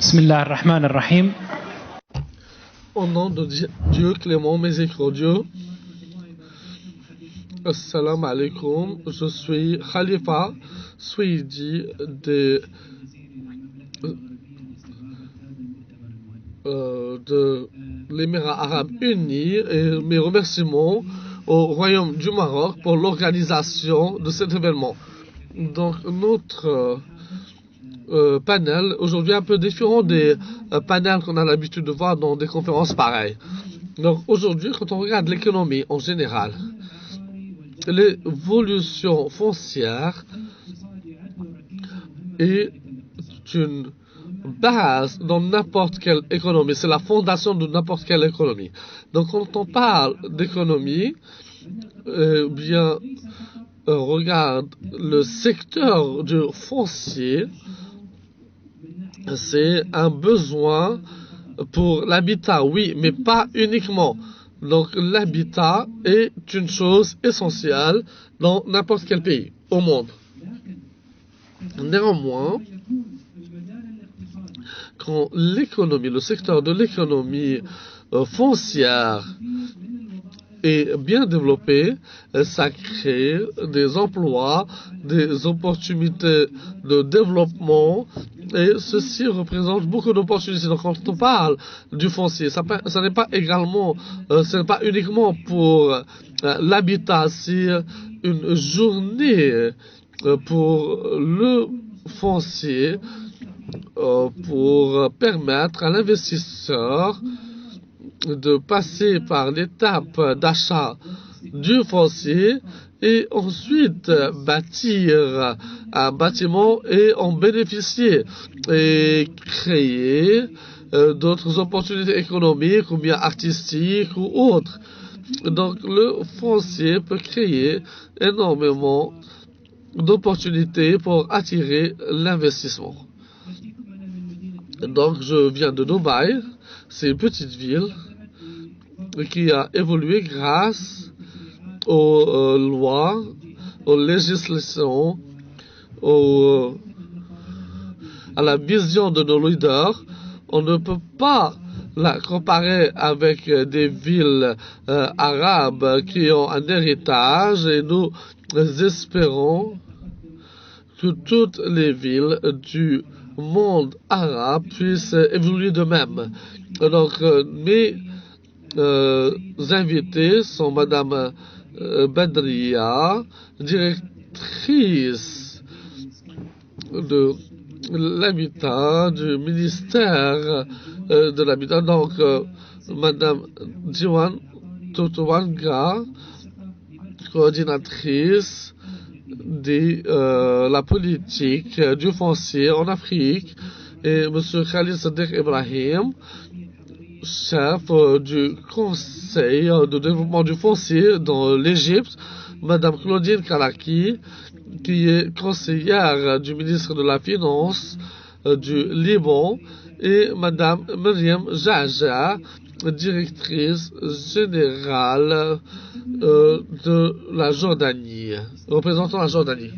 Bismillah ar-Rahman ar-Rahim. Au nom de Dieu clément, miséricordieux. Assalamu alaikum. Je suis Khalifa Souidi de l'Émirat arabe uni et mes remerciements au Royaume du Maroc pour l'organisation de cet événement. Donc notre panel aujourd'hui est un peu différent des panels qu'on a l'habitude de voir dans des conférences pareilles. Donc aujourd'hui, quand on regarde l'économie en général, l'évolution foncière est une base dans n'importe quelle économie. C'est la fondation de n'importe quelle économie. Donc quand on parle d'économie, bien, regarde le secteur du foncier, c'est un besoin pour l'habitat, oui, mais pas uniquement. Donc l'habitat est une chose essentielle dans n'importe quel pays au monde. Néanmoins, quand l'économie, le secteur de l'économie foncière est bien développé, ça crée des emplois, des opportunités de développement, et ceci représente beaucoup d'opportunités. Donc quand on parle du foncier, ça n'est pas également, ce n'est pas uniquement pour l'habitat, c'est une journée pour le foncier, pour permettre à l'investisseur de passer par l'étape d'achat du foncier et ensuite bâtir un bâtiment et en bénéficier et créer d'autres opportunités économiques ou bien artistiques ou autres. Donc le foncier peut créer énormément d'opportunités pour attirer l'investissement. Donc je viens de Dubaï, c'est une petite ville qui a évolué grâce aux lois, aux législations, à la vision de nos leaders. On ne peut pas la comparer avec des villes arabes qui ont un héritage, et nous espérons que toutes les villes du monde arabe puissent évoluer de même. Donc mes invités sont Madame Badria, directrice de l'habitat du ministère de l'habitat, donc Madame Diwan Totowanga, coordinatrice de la politique du foncier en Afrique, et Monsieur Khalid Sadek Ibrahim, chef du conseil de développement du foncier dans l'Égypte, Madame Claudine Kalaki, qui est conseillère du ministre de la Finance du Liban, et Madame Myriam Jaja, directrice générale de la Jordanie, représentant la Jordanie.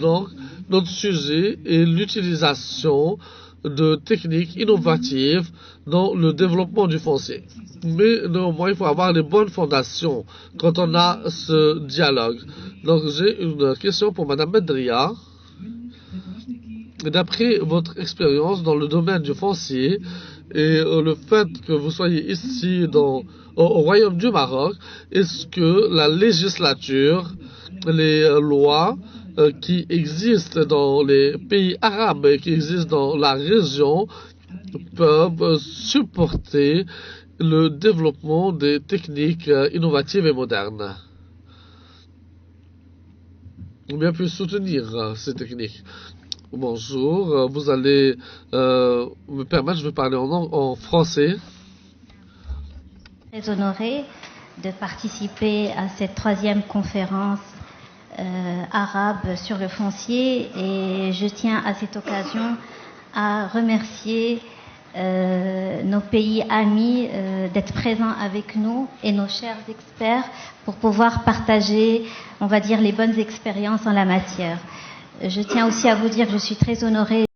Donc, notre sujet est l'utilisation de techniques innovatives dans le développement du foncier. Mais néanmoins, il faut avoir les bonnes fondations quand on a ce dialogue. Donc, j'ai une question pour Madame Badria. D'après votre expérience dans le domaine du foncier et le fait que vous soyez ici au Royaume du Maroc, est-ce que la législature, les lois qui existent dans les pays arabes et qui existent dans la région peuvent supporter le développement des techniques innovatives et modernes, ou bien peuvent soutenir ces techniques? Bonjour, vous allez me permettre, je vais parler en français. Très honorée de participer à cette troisième conférence arabe sur le foncier, et je tiens à cette occasion à remercier nos pays amis d'être présents avec nous et nos chers experts pour pouvoir partager, on va dire, les bonnes expériences en la matière. Je tiens aussi à vous dire que je suis très honorée